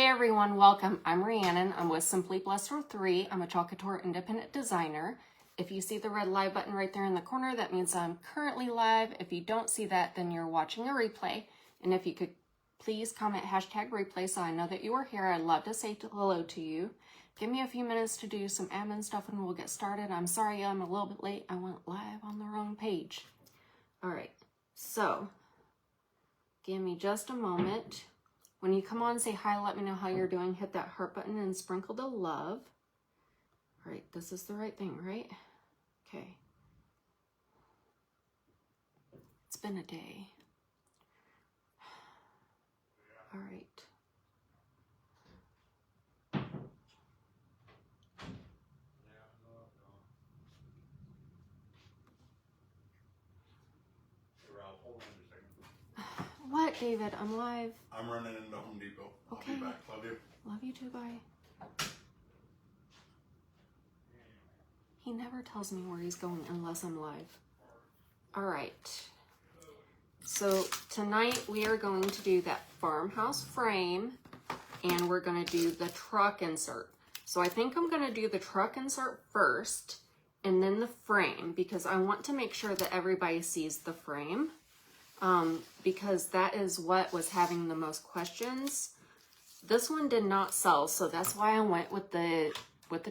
Hey everyone, welcome. I'm Rhiannon. I'm with Simply Blessed for 3. I'm a Chalkator independent designer. If you see the red live button right there in the corner, that means I'm currently live. If you don't see that, then you're watching a replay. And if you could please comment hashtag replay so I know that you are here. I'd love to say hello to you. Give me a few minutes to do some admin stuff and we'll get started. I'm sorry I'm a little bit late. I went live on the wrong page. All right, so give me just a moment. When you come on, say hi, let me know how you're doing. Hit that heart button and sprinkle the love. All right, this is the right thing, right? Okay. It's been a day. All right. What, David? I'm live. I'm running into Home Depot. Okay. I'll be back. Love you. Love you too, bye. He never tells me where he's going unless I'm live. All right. So tonight we are going to do that farmhouse frame and we're going to do the truck insert. So I think I'm going to do the truck insert first and then the frame because I want to make sure that everybody sees the frame. Because that is what was having the most questions. This one did not sell, so that's why I went with the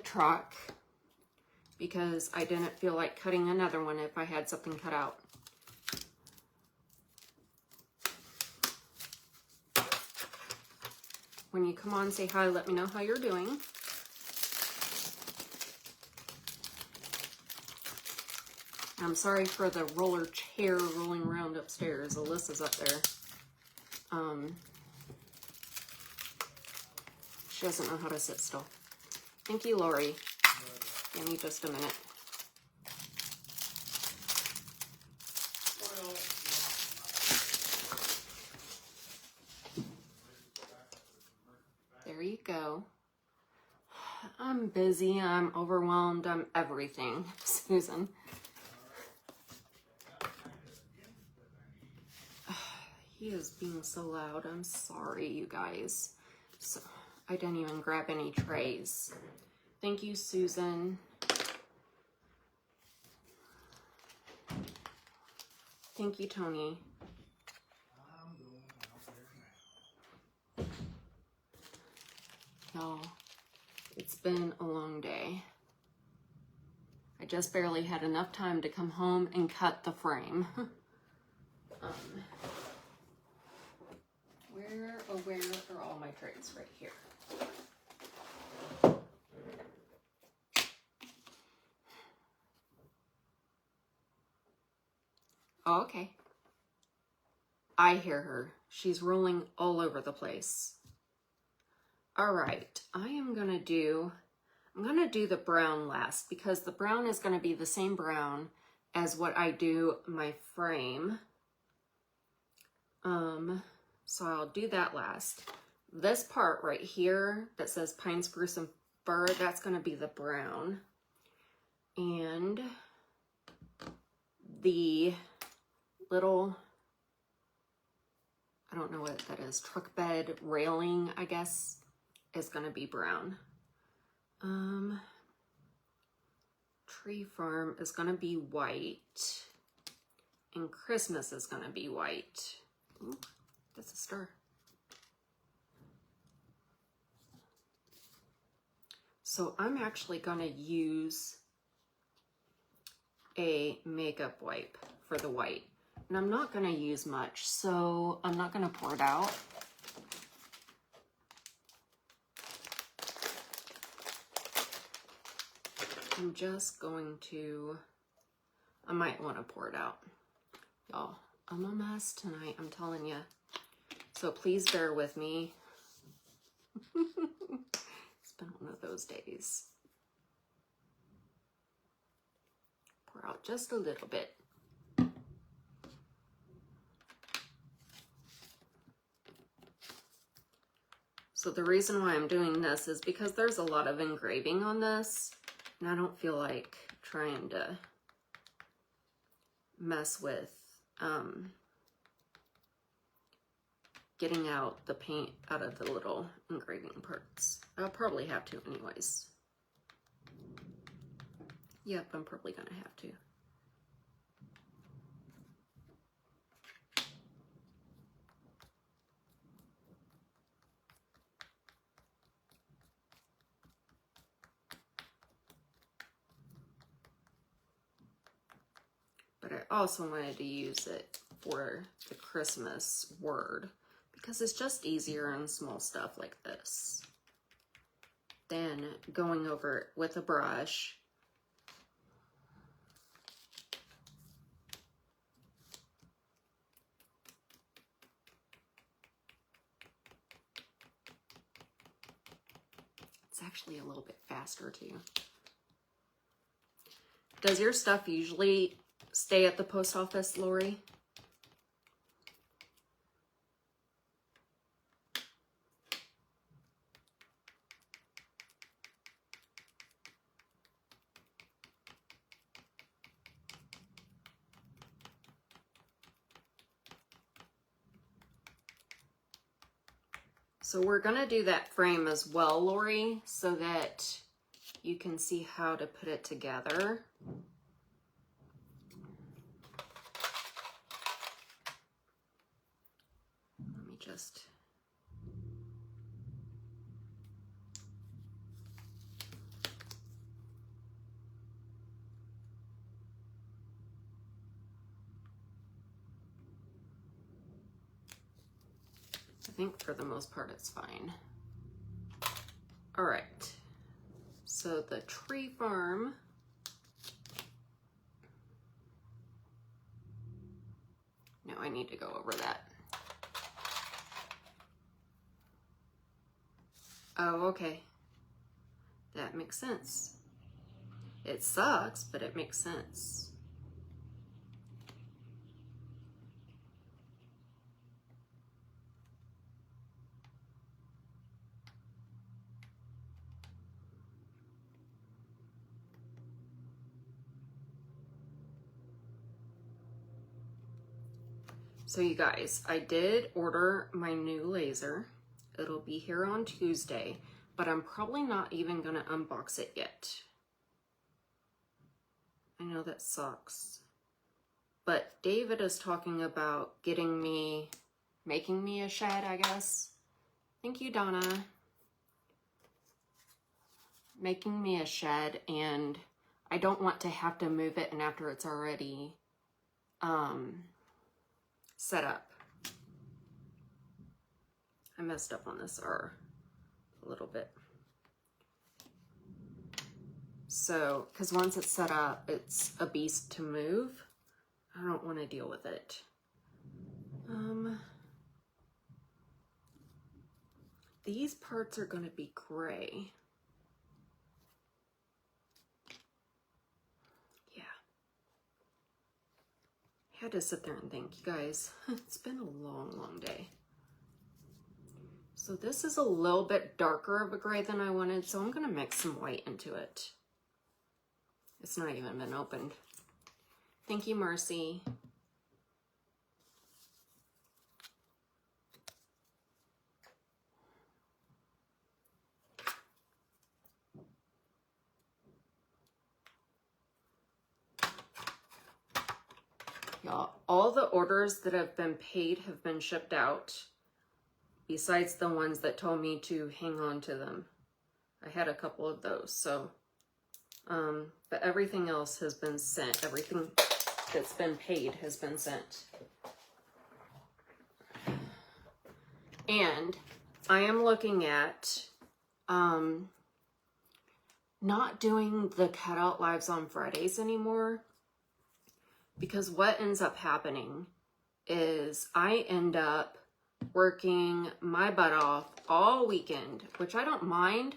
truck, because I didn't feel like cutting another one if I had something cut out. When you come on, say hi, let me know how you're doing. I'm sorry for the roller chair rolling around upstairs. Alyssa's up there. She doesn't know how to sit still. Thank you, Lori. Give me just a minute. There you go. I'm busy. I'm overwhelmed. I'm everything, Susan. He is being so loud. I'm sorry, you guys. So I didn't even grab any trays. Thank you, Susan. Thank you, Tony. Y'all, it's been a long day. I just barely had enough time to come home and cut the frame. Where are all my trays? Right here. Oh, okay. I hear her. She's rolling all over the place. All right, I'm gonna do the brown last because the brown is gonna be the same brown as what I do my frame. So I'll do that last. This part right here that says pine, spruce, and fir, that's gonna be the brown. And the little, I don't know what that is, truck bed railing, I guess, is gonna be brown. Tree farm is gonna be white. And Christmas is gonna be white. Ooh, that's a star. So I'm actually gonna use a makeup wipe for the white. And I'm not gonna use much, so I'm not gonna pour it out. I'm just going to, I might wanna pour it out. Y'all, I'm a mess tonight, I'm telling you. So please bear with me. It's been one of those days. Pour out just a little bit. So the reason why I'm doing this is because there's a lot of engraving on this, and I don't feel like trying to mess with getting out the paint out of the little engraving parts. I'll probably have to anyways. Yep, I'm probably gonna have to. But I also wanted to use it for the Christmas word because it's just easier on small stuff like this than going over it with a brush. It's actually a little bit faster too. Does your stuff usually stay at the post office, Lori? So we're gonna do that frame as well, Lori, so that you can see how to put it together. Let me just... I think for the most part it's fine. All right, so the tree farm. No, I need to go over that. Oh, okay. That makes sense. It sucks, but it makes sense. So you guys, I did order my new laser. It'll be here on Tuesday, but I'm probably not even gonna unbox it yet. I know that sucks. But David is talking about getting me, making me a shed, I guess. Thank you, Donna. Making me a shed, and I don't want to have to move it and after it's already set up. I messed up on this R a little bit. So, because once it's set up, it's a beast to move. I don't want to deal with it. These parts are going to be gray. Yeah. I had to sit there and think, you guys, it's been a long, long day. So this is a little bit darker of a gray than I wanted, so I'm going to mix some white into it. It's not even been opened. Thank you, Marcy. Y'all, all the orders that have been paid have been shipped out, besides the ones that told me to hang on to them. I had a couple of those, so, but everything else has been sent. Everything that's been paid has been sent. And I am looking at, not doing the cutout lives on Fridays anymore. Because what ends up happening is I end up working my butt off all weekend, which I don't mind.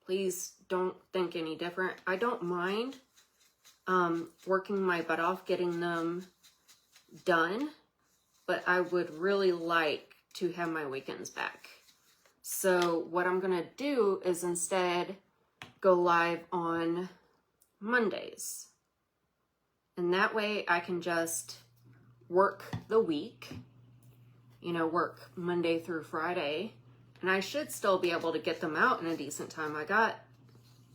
Please don't think any different. I don't mind working my butt off, getting them done, but I would really like to have my weekends back. So what I'm gonna do is instead go live on Mondays. And that way I can just work the week you know, work Monday through Friday, and I should still be able to get them out in a decent time. I got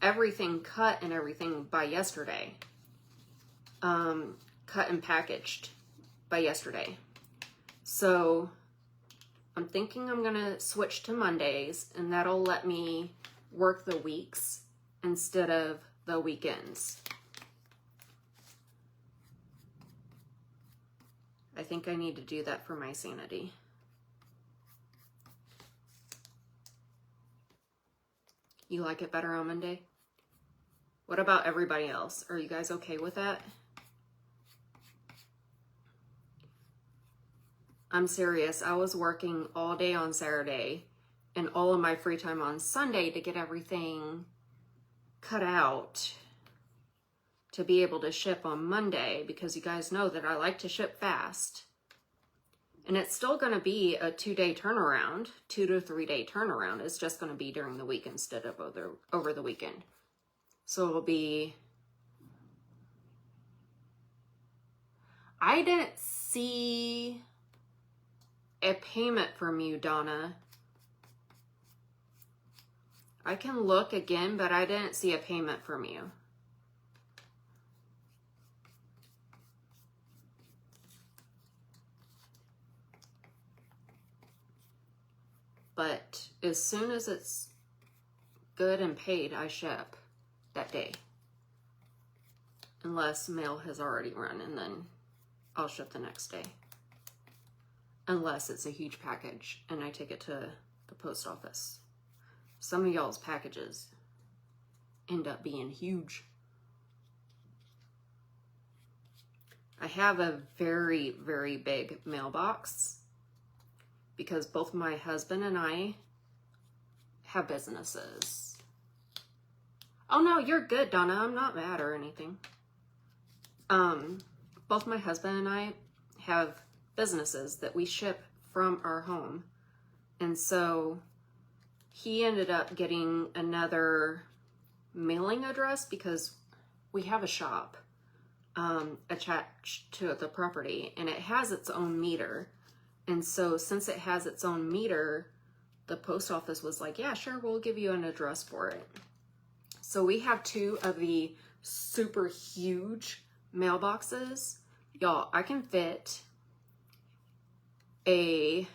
everything cut and everything by yesterday. Cut and packaged by yesterday. So I'm thinking I'm gonna switch to Mondays, and that'll let me work the weeks instead of the weekends. I think I need to do that for my sanity. You like it better on Monday? What about everybody else? Are you guys okay with that? I'm serious. I was working all day on Saturday and all of my free time on Sunday to get everything cut out to be able to ship on Monday, because you guys know that I like to ship fast. And it's still going to be a 2-day turnaround, 2 to 3 day turnaround. It's just going to be during the week instead of over the weekend. So it'll be... I didn't see a payment from you, Donna. I can look again, but I didn't see a payment from you. But as soon as it's good and paid, I ship that day. Unless mail has already run, and then I'll ship the next day. Unless it's a huge package and I take it to the post office. Some of y'all's packages end up being huge. I have a very, very big mailbox because both my husband and I have businesses. Oh no, you're good, Donna. I'm not mad or anything. Both my husband and I have businesses that we ship from our home. And so he ended up getting another mailing address because we have a shop attached to the property, and it has its own meter. And so since it has its own meter, the post office was like, yeah, sure, we'll give you an address for it. So we have 2 of the super huge mailboxes. Y'all, I can fit a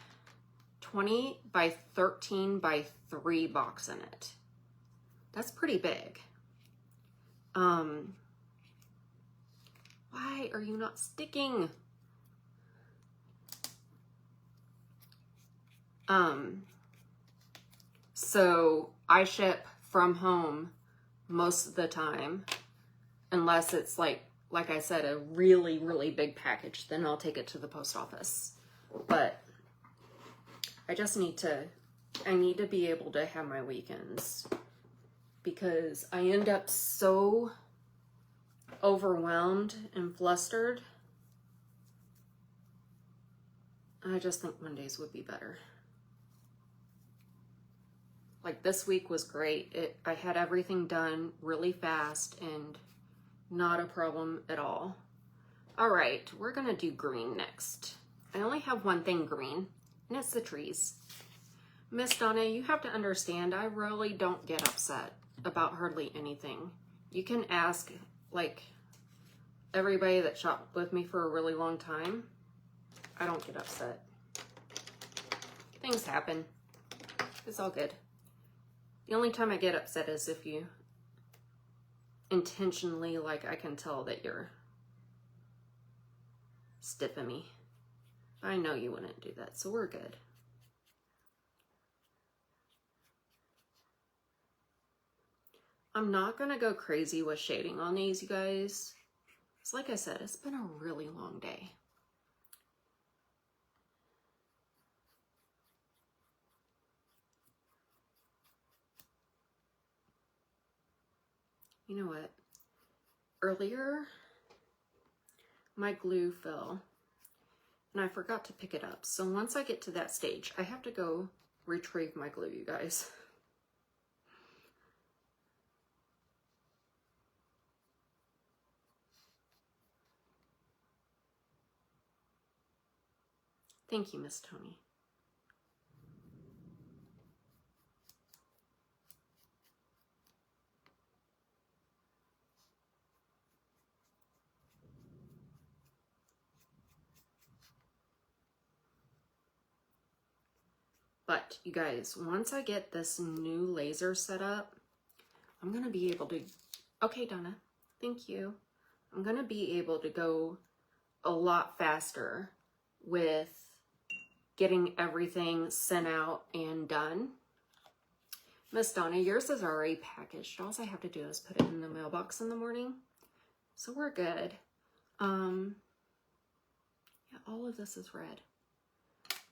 20 by 13 by 3 box in it. That's pretty big. Why are you not sticking? So I ship from home most of the time, unless it's like I said, a really, really big package, then I'll take it to the post office. But I just need to be able to have my weekends, because I end up so overwhelmed and flustered. I just think Mondays would be better. Like this week was great. I had everything done really fast and not a problem at all. All right, we're gonna do green next. I only have one thing green, and it's the trees. Miss Donna, you have to understand, I really don't get upset about hardly anything. You can ask, like, everybody that shopped with me for a really long time. I don't get upset. Things happen. It's all good. The only time I get upset is if you intentionally, like, I can tell that you're stiffing me. I know you wouldn't do that, so we're good. I'm not gonna go crazy with shading on these, you guys. It's like I said, it's been a really long day. You know what? Earlier, my glue fell and I forgot to pick it up. So once I get to that stage, I have to go retrieve my glue, you guys. Thank you, Miss Tony. But you guys, once I get this new laser set up, I'm going to be able to, okay, Donna, thank you. I'm going to be able to go a lot faster with getting everything sent out and done. Miss Donna, yours is already packaged. All I have to do is put it in the mailbox in the morning. So we're good. Yeah, all of this is red.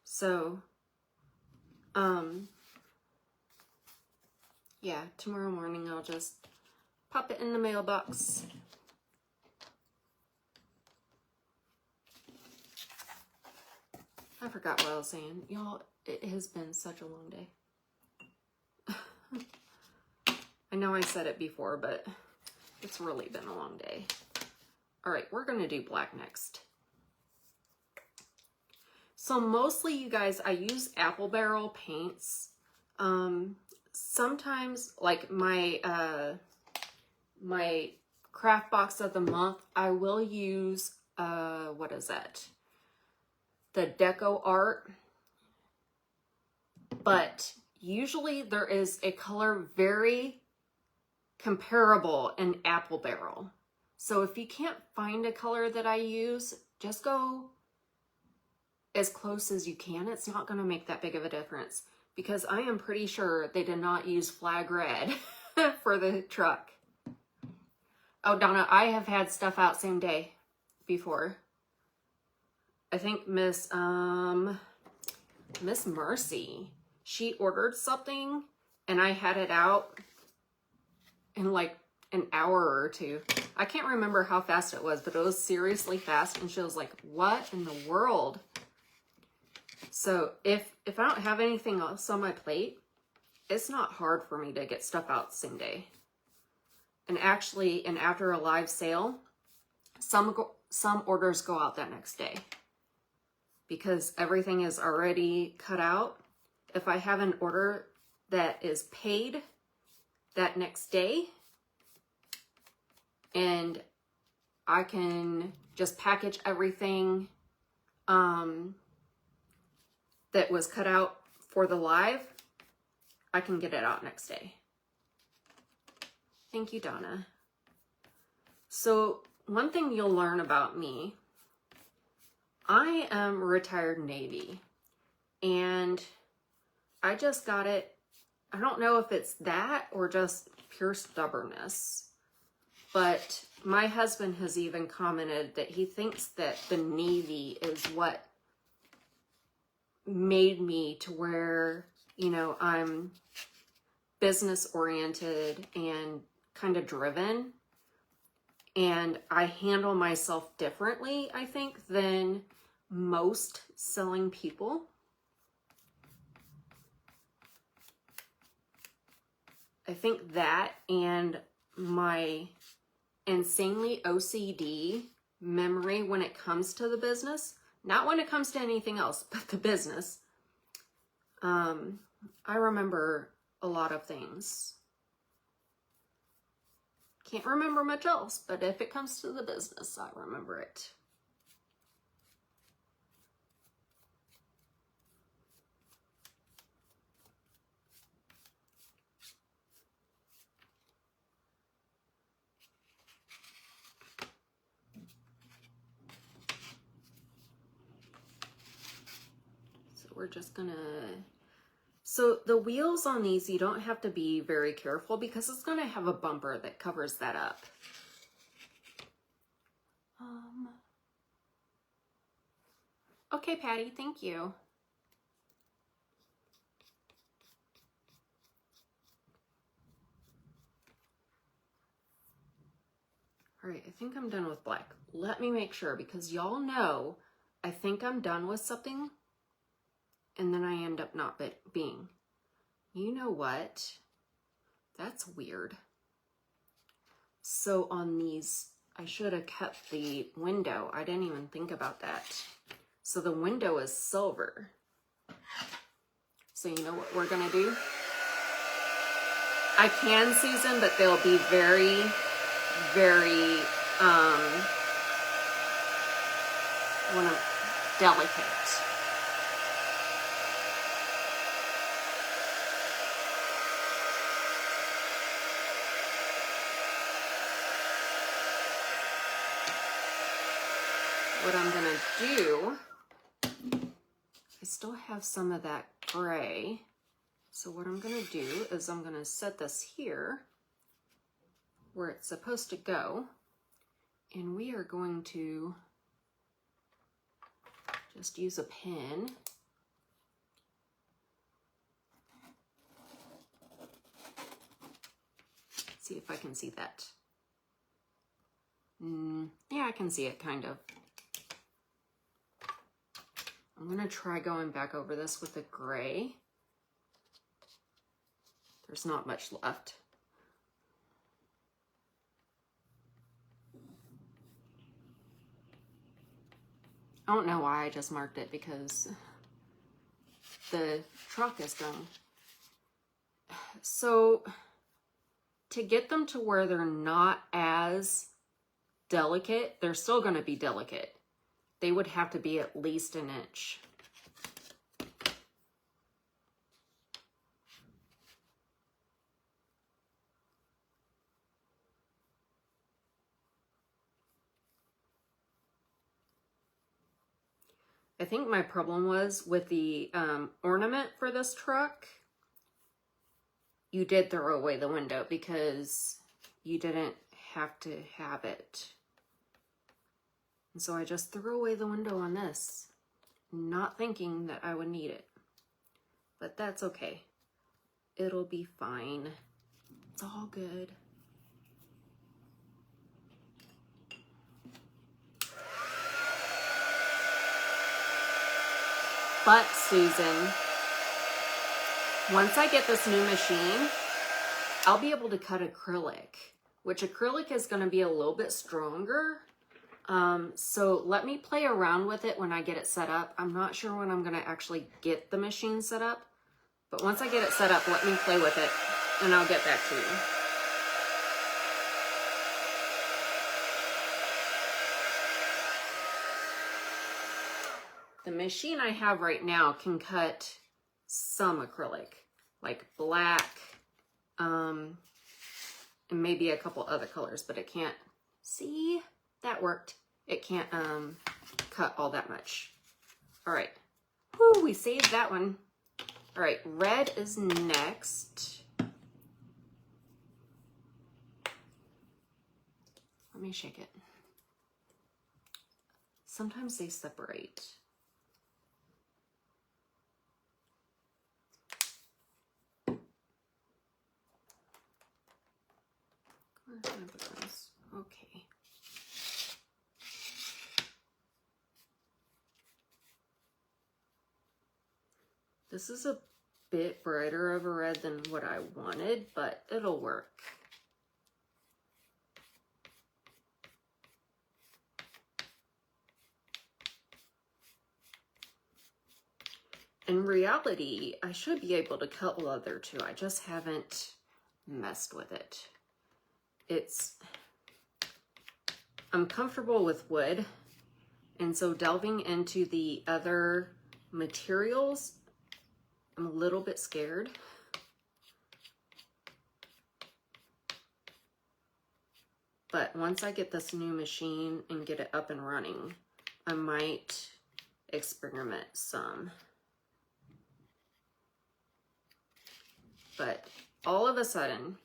So, yeah, tomorrow morning I'll just pop it in the mailbox. I forgot what I was saying. Y'all, it has been such a long day. I know I said it before, but it's really been a long day. All right, we're gonna do black next. So mostly, you guys, I use apple barrel paints. Sometimes, like my my craft box of the month, I will use what is that? The Deco Art. But usually there is a color very comparable in apple barrel. So if you can't find a color that I use, just go as close as you can. It's not going to make that big of a difference because I am pretty sure they did not use flag red for the truck. Oh, Donna, I have had stuff out same day before. I think Miss Mercy, she ordered something and I had it out in like an hour or two. I can't remember how fast it was, but it was seriously fast. And she was like, what in the world? So if I don't have anything else on my plate, it's not hard for me to get stuff out same day. And actually, and after a live sale, some orders go out that next day because everything is already cut out. If I have an order that is paid that next day, and I can just package everything that was cut out for the live, I can get it out next day. Thank you, Donna. So one thing you'll learn about me, I am retired Navy, and I just got it. I don't know if it's that or just pure stubbornness, but my husband has even commented that he thinks that the Navy is what made me to where, you know, I'm business oriented and kind of driven, and I handle myself differently, I think, than most selling people. I think that and my insanely OCD memory when it comes to the business, not when it comes to anything else, but the business. I remember a lot of things. Can't remember much else, but if it comes to the business, I remember it. So we're just gonna... So the wheels on these, you don't have to be very careful because it's gonna have a bumper that covers that up. Okay, Patty, thank you. All right, I think I'm done with black. Let me make sure, because y'all know I think I'm done with something and then I end up not being. You know what? That's weird. So on these, I should have kept the window. I didn't even think about that. So the window is silver. So you know what we're gonna do? I can season, but they'll be very, very delicate. what I'm gonna do, I still have some of that gray. So what I'm gonna do is I'm gonna set this here where it's supposed to go. And we are going to just use a pen. See if I can see that. Yeah, I can see it kind of. I'm gonna try going back over this with the gray. There's not much left. I don't know why I just marked it, because the truck is done. So to get them to where they're not as delicate, they're still going to be delicate. They would have to be at least an inch. I think my problem was with the ornament for this truck. You did throw away the window because you didn't have to have it. And so I just threw away the window on this, not thinking that I would need it. But that's okay. It'll be fine. It's all good. But Susan, once I get this new machine, I'll be able to cut acrylic, which acrylic is going to be a little bit stronger. So let me play around with it when I get it set up. I'm not sure when I'm going to actually get the machine set up, but once I get it set up, let me play with it and I'll get back to you. The machine I have right now can cut some acrylic, like black, and maybe a couple other colors, but it can't, see, that worked. It can't cut all that much. All right, whoo, we saved that one. All right, red is next. Let me shake it. Sometimes they separate. Where's my buttons? Okay. This is a bit brighter of a red than what I wanted, but it'll work. In reality, I should be able to cut leather too. I just haven't messed with it. I'm comfortable with wood, and so delving into the other materials, I'm a little bit scared. But once I get this new machine and get it up and running, I might experiment some. But all of a sudden,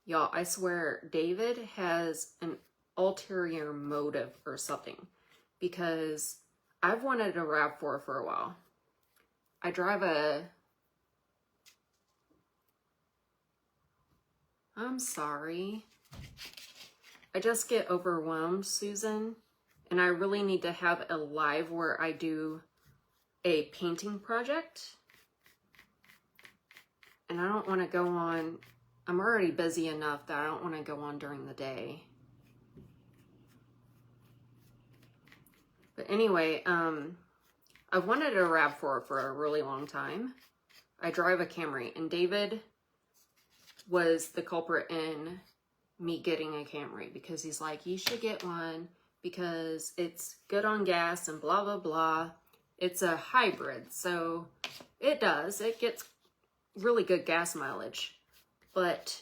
y'all, I swear, David has an ulterior motive or something, because I've wanted a RAV4 for a while. I drive I'm sorry. I just get overwhelmed, Susan, and I really need to have a live where I do a painting project. And I don't want to go on, I'm already busy enough that I don't want to go on during the day. But anyway, I've wanted a RAV4 for a really long time. I drive a Camry, and David was the culprit in me getting a Camry, because he's like, you should get one because it's good on gas and blah, blah, blah. It's a hybrid, so it gets really good gas mileage. But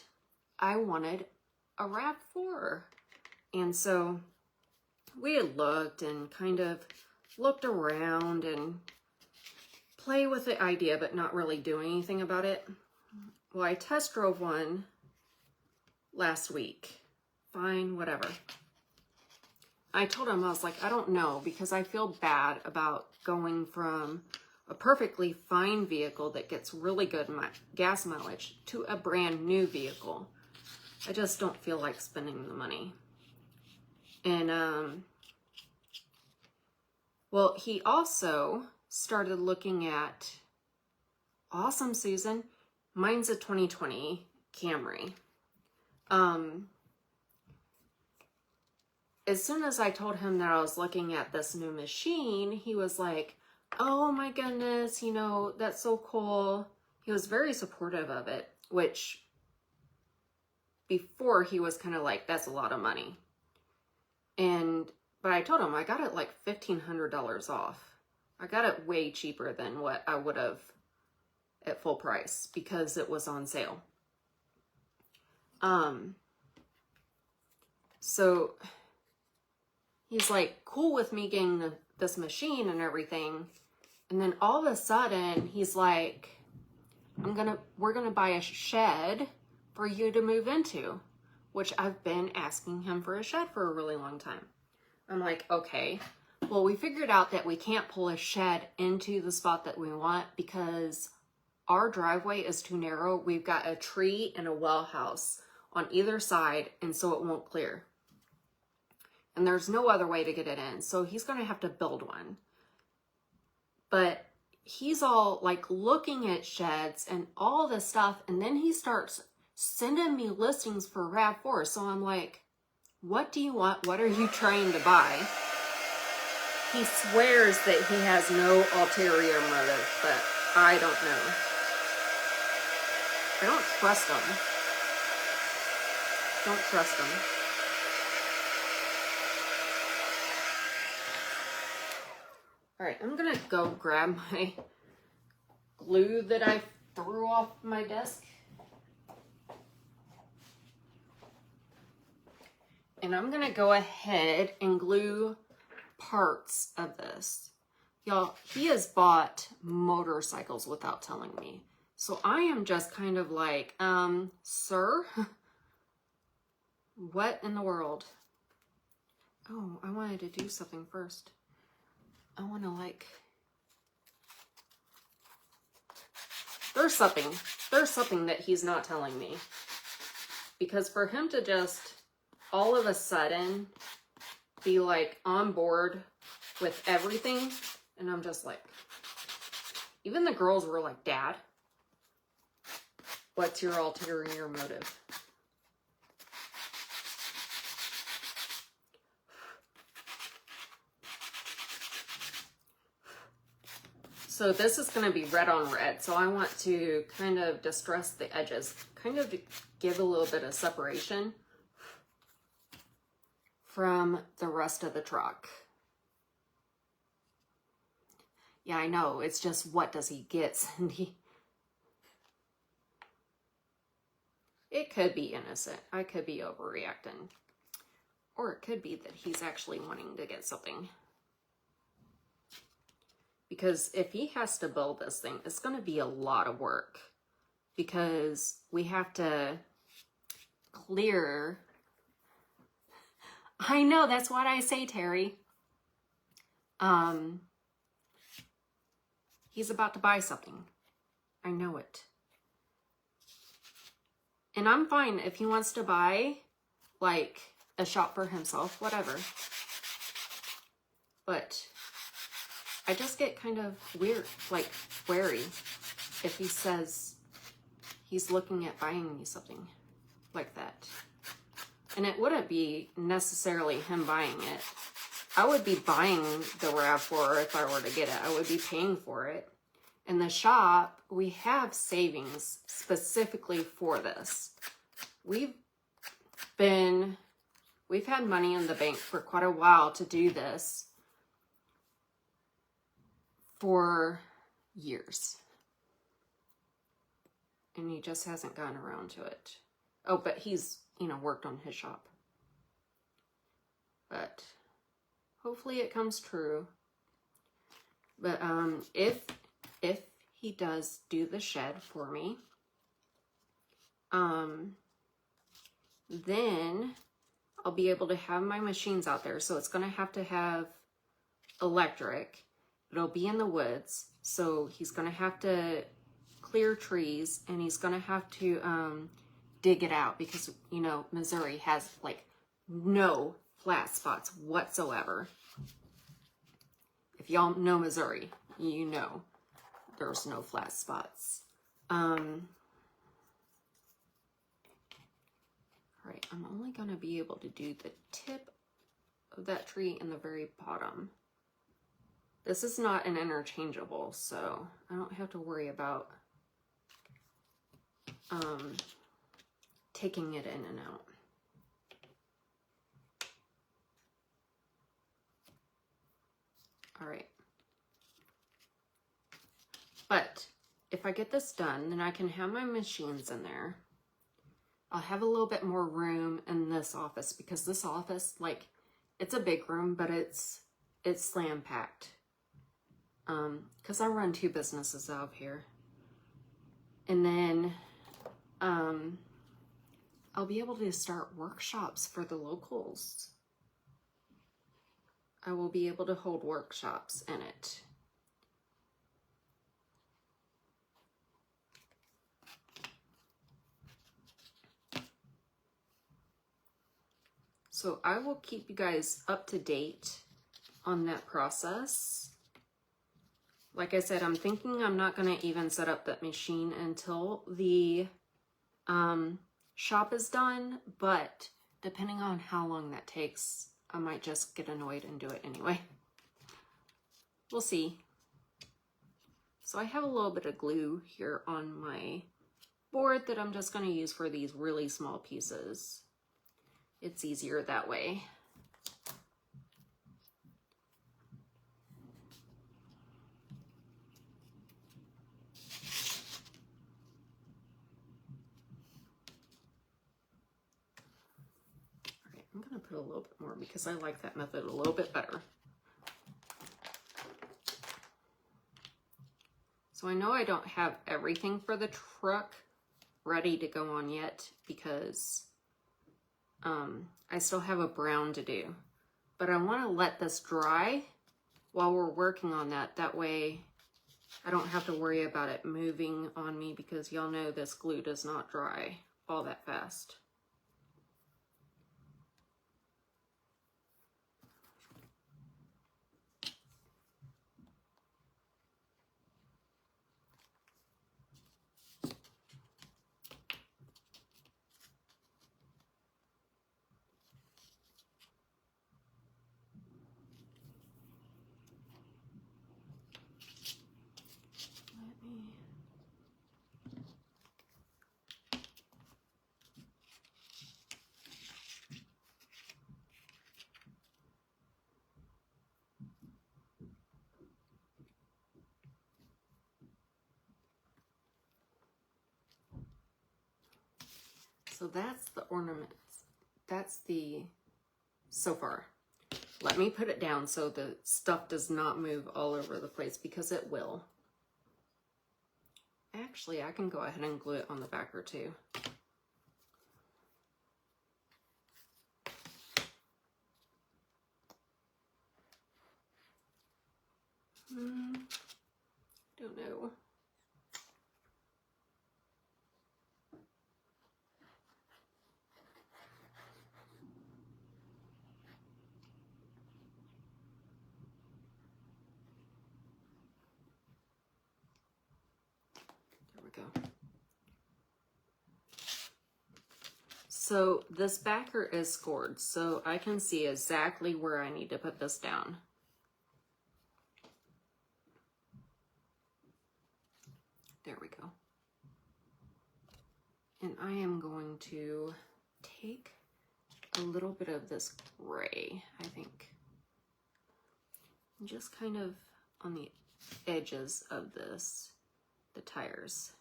I wanted a RAV4. And so we had looked and kind of looked around and play with the idea, but not really do anything about it. Well, I test drove one last week. Fine, whatever. I told him, I was like, I don't know, because I feel bad about going from a perfectly fine vehicle that gets really good gas mileage to a brand new vehicle. I just don't feel like spending the money. And, well, he also started looking at, awesome, Susan, mine's a 2020 Camry. As soon as I told him that I was looking at this new machine, he was like, oh my goodness, you know, that's so cool. He was very supportive of it, which before he was kind of like, that's a lot of money. But I told him I got it like $1,500 off. I got it way cheaper than what I would have at full price because it was on sale. So he's like cool with me getting this machine and everything. And then all of a sudden he's like, we're gonna buy a shed for you to move into, which I've been asking him for a shed for a really long time. I'm like, okay, well, we figured out that we can't pull a shed into the spot that we want because our driveway is too narrow. We've got a tree and a well house on either side, and so it won't clear. And there's no other way to get it in. So he's going to have to build one. But he's all like looking at sheds and all this stuff. And then he starts sending me listings for RAV4. So I'm like, what do you want? What are you trying to buy? He swears that he has no ulterior motive, but I don't know. I don't trust him. Don't trust him. All right, I'm gonna go grab my glue that I threw off my desk. And I'm gonna go ahead and glue parts of this. Y'all, he has bought motorcycles without telling me. So I am just kind of like, sir? What in the world? Oh, I wanted to do something first. I want to like, there's something that he's not telling me. Because for him to just all of a sudden be like on board with everything, and I'm just like, even the girls were like, Dad, what's your ulterior motive? So this is going to be red on red. So I want to kind of distress the edges, kind of give a little bit of separation from the rest of the truck. Yeah, I know. It's just, what does he get, Cindy? It could be innocent. I could be overreacting. Or it could be that he's actually wanting to get something. Because if he has to build this thing, it's going to be a lot of work. Because we have to clear. I know, that's what I say, Terry. He's about to buy something. I know it. And I'm fine if he wants to buy, like, a shop for himself, whatever. But I just get kind of weird, like, wary if he says he's looking at buying me something like that. And it wouldn't be necessarily him buying it. I would be buying the RAV4 if I were to get it. I would be paying for it. In the shop, we have savings specifically for this. We've had money in the bank for quite a while to do this for years. And he just hasn't gotten around to it. Oh, but he's, worked on his shop. But Hopefully it comes true. But if he does do the shed for me, then I'll be able to have my machines out there. So it's going to have electric. It'll be in the woods. So he's going to have to clear trees, and he's going to have to dig it out because, you know, Missouri has like no flat spots whatsoever. If y'all know Missouri, you know there's no flat spots. All right, I'm only going to be able to do the tip of that tree in the very bottom. This is not an interchangeable, so I don't have to worry about taking it in and out. All right. But if I get this done, then I can have my machines in there. I'll have a little bit more room in this office because this office, like, it's a big room, but it's slam packed. Because I run 2 businesses out of here. And then I'll be able to start workshops for the locals. I will be able to hold workshops in it. So I will keep you guys up to date on that process. Like I said, I'm thinking I'm not going to even set up that machine until the shop is done, but depending on how long that takes, I might just get annoyed and do it anyway. We'll see. So I have a little bit of glue here on my board that I'm just going to use for these really small pieces. It's easier that way. All right, I'm going to put a little bit more because I like that method a little bit better. So I know I don't have everything for the truck ready to go on yet because I still have a brown to do. But I want to let this dry while we're working on that. That way I don't have to worry about it moving on me because y'all know this glue does not dry all that fast. So that's the ornaments. That's the, so far. Let me put it down so the stuff does not move all over the place because it will. Actually, I can go ahead and glue it on the backer too. Don't know. There we go. So this backer is scored, so I can see exactly where I need to put this down. There we go. And I am going to take a little bit of this gray, I think. Just kind of on the edges of this, the tires.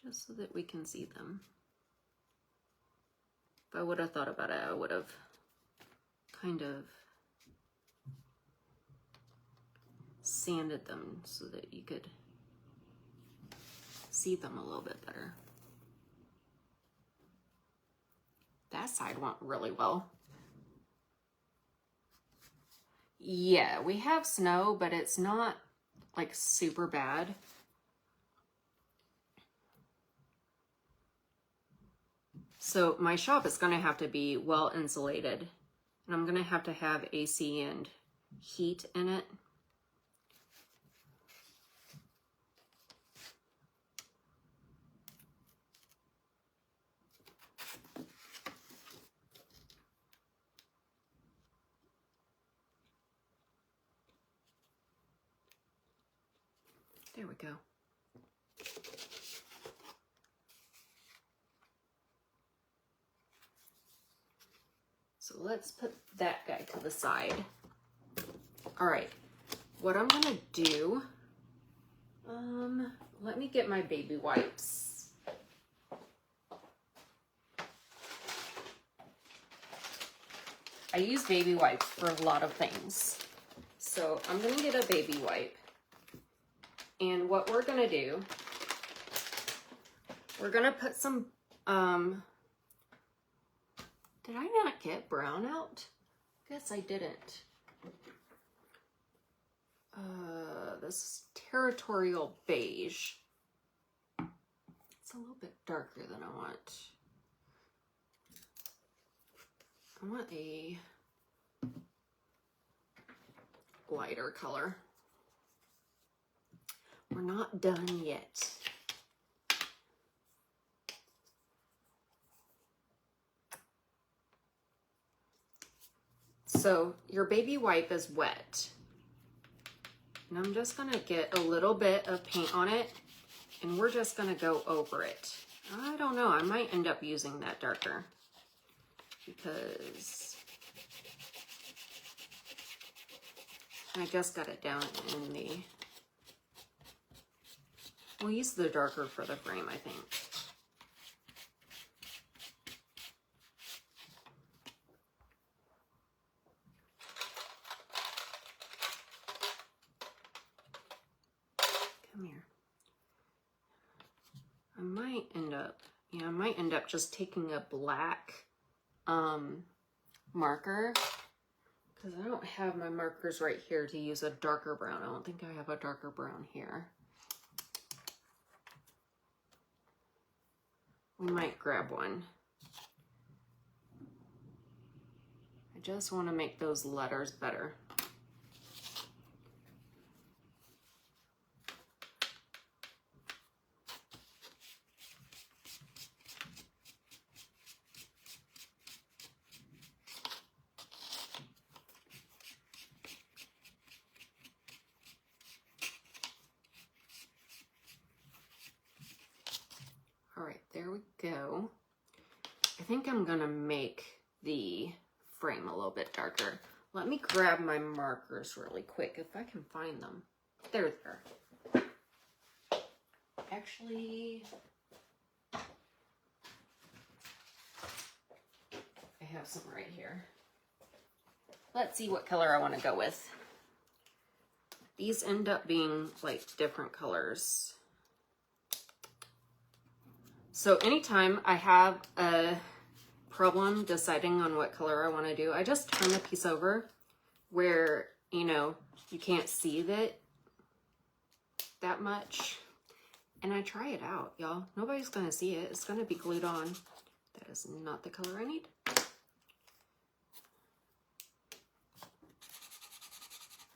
just so that we can see them. If I would have thought about it, I would have kind of sanded them so that you could see them a little bit better. That side went really well. Yeah, we have snow, but it's not like super bad. So my shop is going to have to be well insulated, and I'm going to have AC and heat in it. There we go. So let's put that guy to the side. All right, what I'm gonna do, let me get my baby wipes. I use baby wipes for a lot of things. So I'm gonna get a baby wipe. And what we're gonna do, we're gonna put some, did I not get brown out? Guess I didn't. This is territorial beige. It's a little bit darker than I want. I want a lighter color. We're not done yet. So your baby wipe is wet. And I'm just gonna get a little bit of paint on it, and we're just gonna go over it. I don't know, I might end up using that darker because I just got it down in the, we'll use the darker for the frame, I think. Come here. I might end up just taking a black marker, because I don't have my markers right here to use a darker brown. I don't think I have a darker brown here. We might grab one. I just want to make those letters better. All right, there we go. I think I'm gonna make the frame a little bit darker. Let me grab my markers really quick if I can find them. There. Actually, I have some right here. Let's see what color I want to go with. These end up being like different colors. So anytime I have a problem deciding on what color I want to do, I just turn the piece over where, you know, you can't see that much. And I try it out, y'all. Nobody's going to see it. It's going to be glued on. That is not the color I need.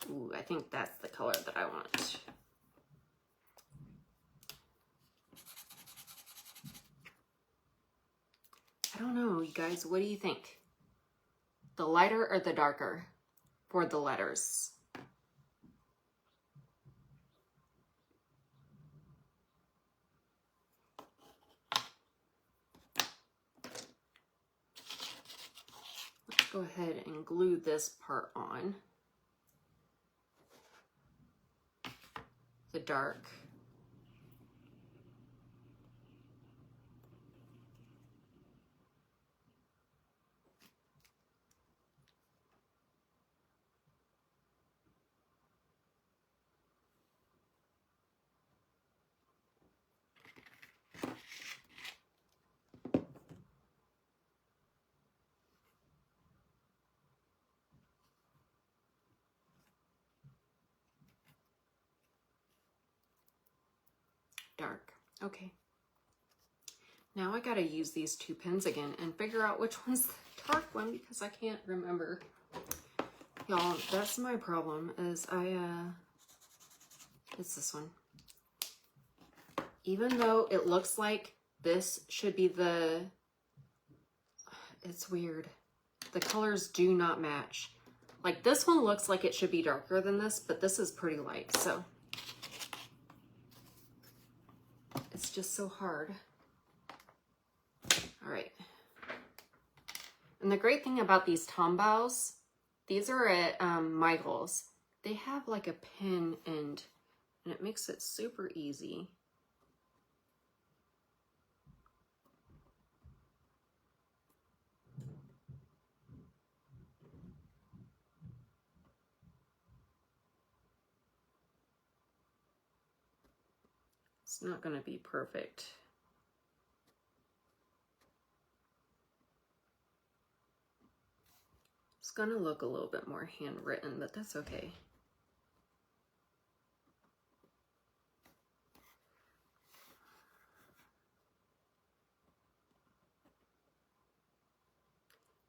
Ooh, I think that's the color that I want. I don't know, you guys, what do you think? The lighter or the darker for the letters? Let's go ahead and glue this part on. The dark. dark. Okay. Now I gotta use these 2 pens again and figure out which one's the dark one because I can't remember. Y'all, that's my problem is it's this one. Even though it looks like this should be it's weird. The colors do not match. Like this one looks like it should be darker than this, but this is pretty light, so. It's just so hard. All right. And the great thing about these Tombows, these are at Michael's. They have like a pin end, and it makes it super easy. It's not going to be perfect. It's going to look a little bit more handwritten, but that's okay.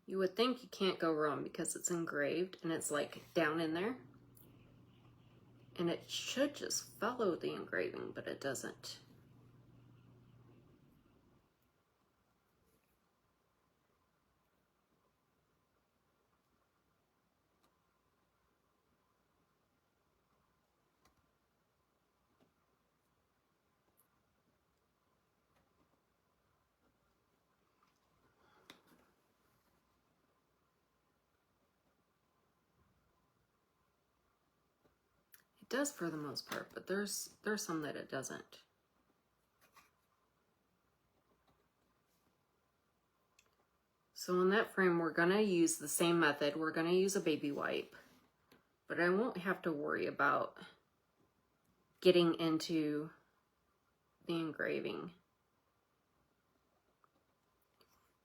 You would think you can't go wrong because it's engraved and it's like down in there. And it should just follow the engraving, but it doesn't. It does for the most part, but there's some that it doesn't. So on that frame, we're gonna use the same method. We're gonna use a baby wipe, but I won't have to worry about getting into the engraving.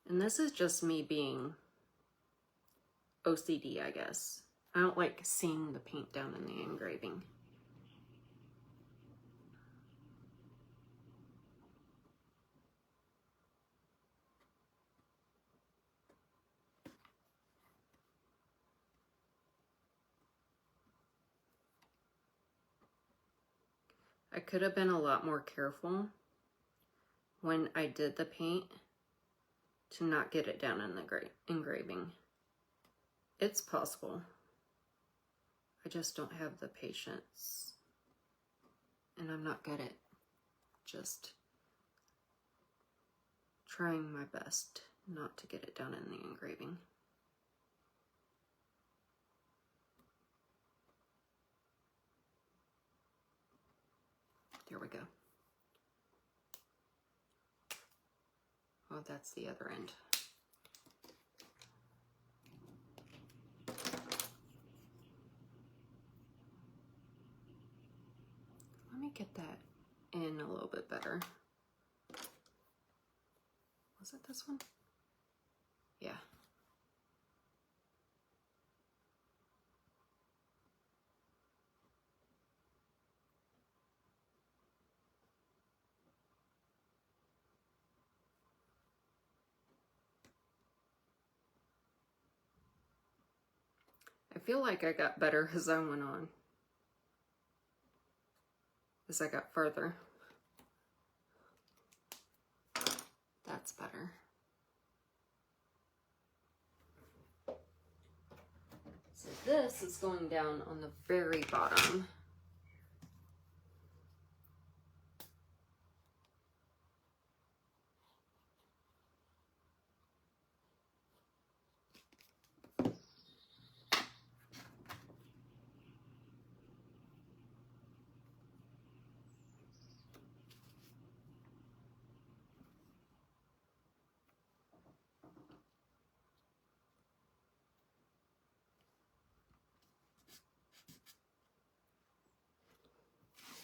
And this is just me being OCD, I guess. I don't like seeing the paint down in the engraving. I could have been a lot more careful when I did the paint to not get it down in the engraving. It's possible. I just don't have the patience. And I'm not good at just trying my best not to get it down in the engraving. There we go. Oh, that's the other end. Let me get that in a little bit better. Was it this one? Yeah. I feel like I got better as I went on. As I got further. That's better. So this is going down on the very bottom.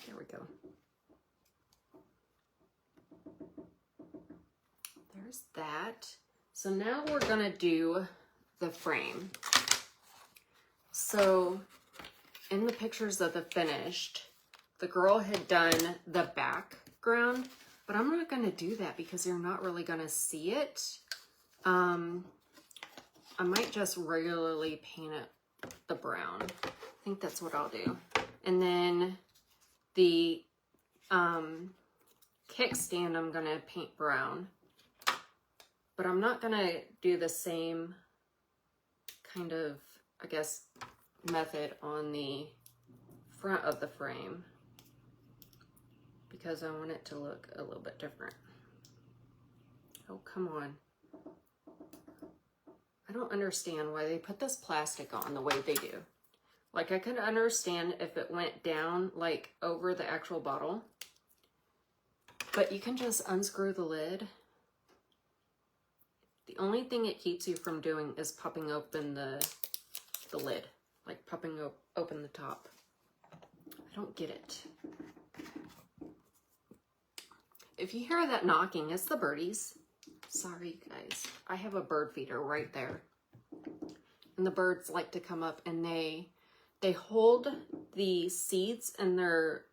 There we go. There's that. So now we're gonna do the frame. So in the pictures of the finished, the girl had done the back background, but I'm not gonna do that because you're not really gonna see it. I might just regularly paint it the brown. I think that's what I'll do. And then the kickstand I'm gonna paint brown, but I'm not gonna do the same kind of, I guess, method on the front of the frame because I want it to look a little bit different. Oh, come on. I don't understand why they put this plastic on the way they do. Like, I could understand if it went down, like, over the actual bottle. But you can just unscrew the lid. The only thing it keeps you from doing is popping open the lid. Like, popping open the top. I don't get it. If you hear that knocking, it's the birdies. Sorry, guys. I have a bird feeder right there. And the birds like to come up and they hold the seeds in their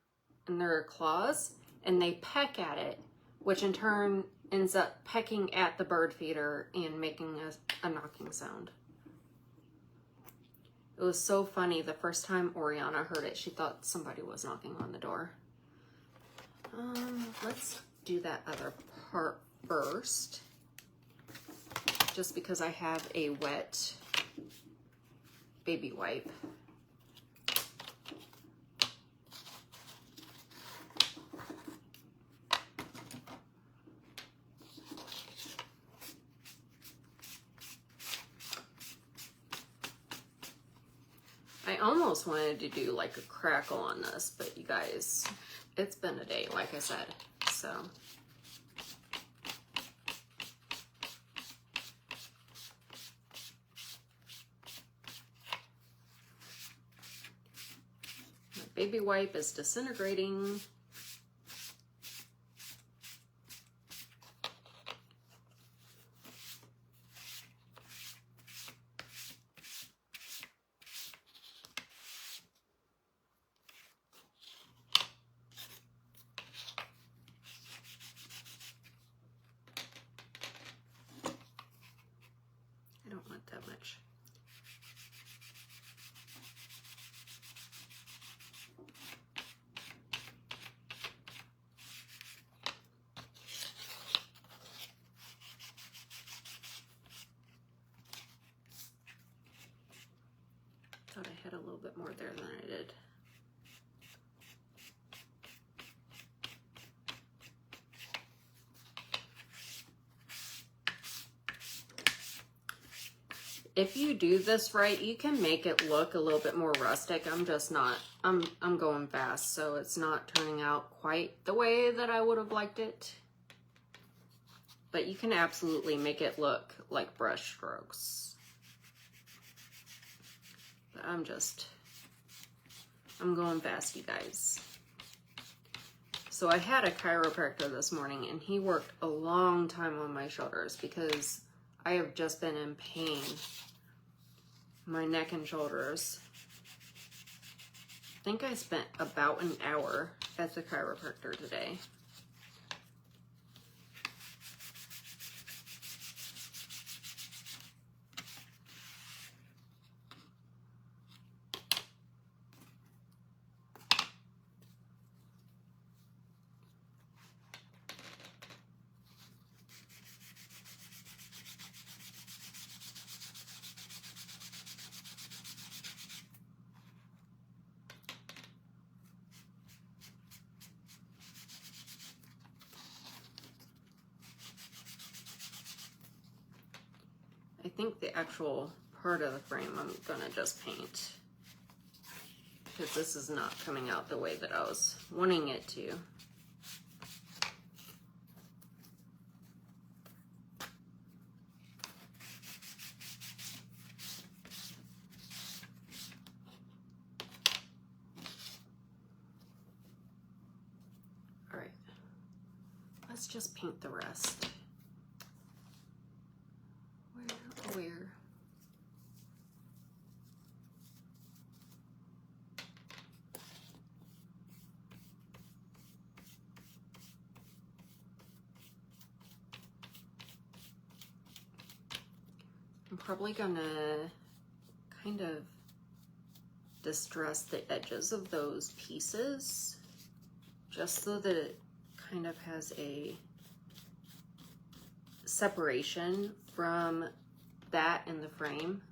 claws and they peck at it, which in turn ends up pecking at the bird feeder and making a knocking sound. It was so funny. The first time Oriana heard it, she thought somebody was knocking on the door. Let's do that other part first. Just because I have a wet baby wipe. I almost wanted to do like a crackle on this, but you guys, it's been a day, like I said, so. My baby wipe is disintegrating. That much. Thought I had a little bit more there than I did. If you do this right, you can make it look a little bit more rustic. I'm just not, I'm going fast, so it's not turning out quite the way that I would have liked it. But you can absolutely make it look like brush strokes. But I'm going fast, you guys. So I had a chiropractor this morning and he worked a long time on my shoulders because I have just been in pain, my neck and shoulders. I think I spent about an hour at the chiropractor today. I think the actual part of the frame I'm gonna just paint because this is not coming out the way that I was wanting it to. All right, let's just paint the rest. Where? probably gonna kind of distress the edges of those pieces just so that it kind of has a separation from that in the frame.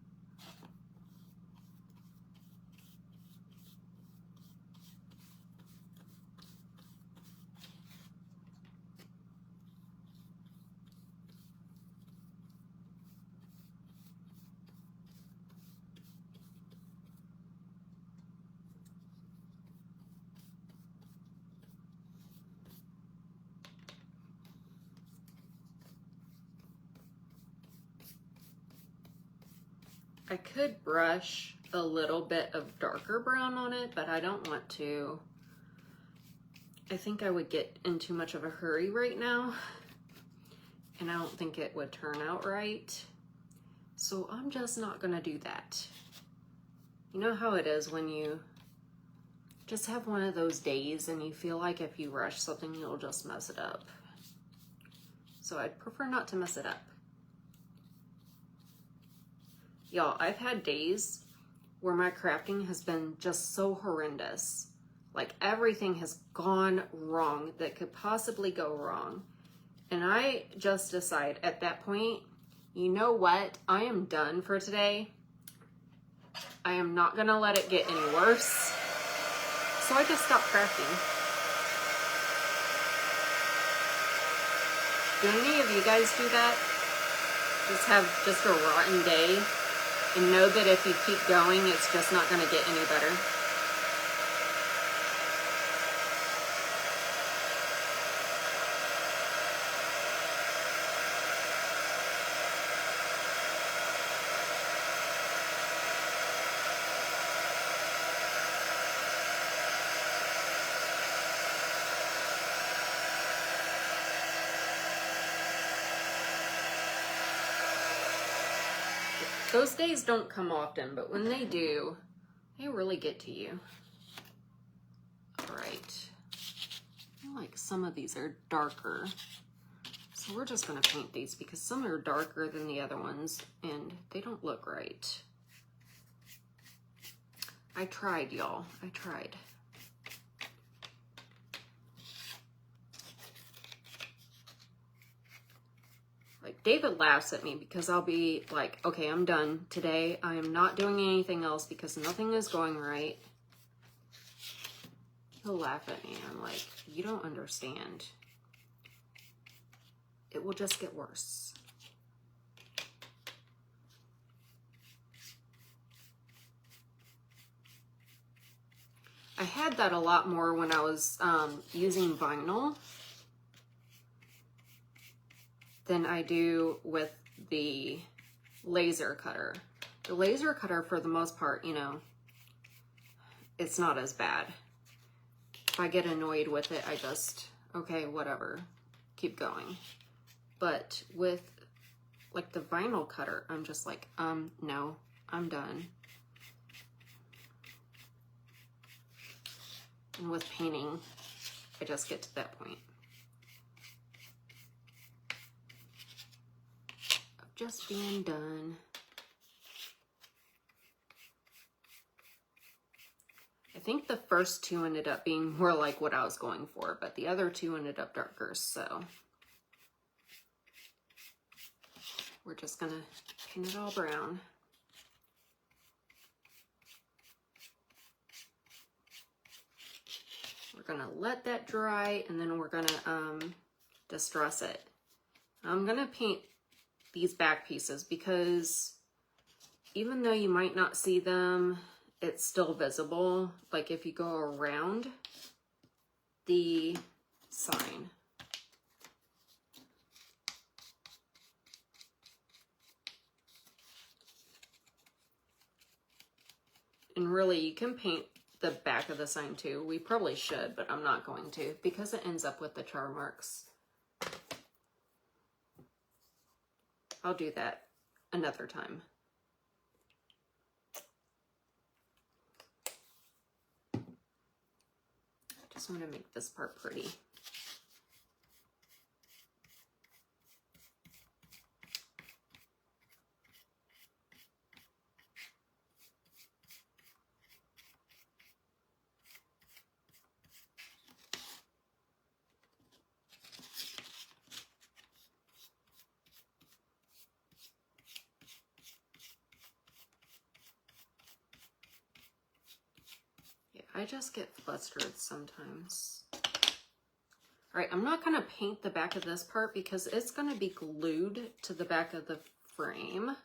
I could brush a little bit of darker brown on it, but I don't want to. I think I would get in too much of a hurry right now, and I don't think it would turn out right. So I'm just not gonna do that. You know how it is when you just have one of those days and you feel like if you rush something, you'll just mess it up. So I'd prefer not to mess it up. Y'all, I've had days where my crafting has been just so horrendous. Like everything has gone wrong that could possibly go wrong. And I just decide at that point, you know what? I am done for today. I am not gonna let it get any worse. So I just stopped crafting. Do any of you guys do that? Just have just a rotten day and know that if you keep going, it's just not going to get any better. Those days don't come often, but when they do, they really get to you. All right. I feel like some of these are darker. So we're just gonna paint these because some are darker than the other ones and they don't look right. I tried, y'all. I tried. Like, David laughs at me because I'll be like, okay, I'm done today. I am not doing anything else because nothing is going right. He'll laugh at me. I'm like, you don't understand. It will just get worse. I had that a lot more when I was using vinyl than I do with the laser cutter. The laser cutter, for the most part, you know, it's not as bad. If I get annoyed with it, I just, okay, whatever, keep going. But with like the vinyl cutter, I'm just like, no, I'm done. And with painting, I just get to that point of just being done. I think the first two ended up being more like what I was going for, but the other two ended up darker, so we're just gonna paint it all brown. We're gonna let that dry and then we're gonna distress it. I'm gonna paint these back pieces because even though you might not see them, it's still visible. Like if you go around the sign. And really, you can paint the back of the sign too. We probably should, but I'm not going to because it ends up with the char marks. I'll do that another time. Just want to make this part pretty. I just get flustered sometimes. All right, I'm not gonna paint the back of this part because it's gonna be glued to the back of the frame.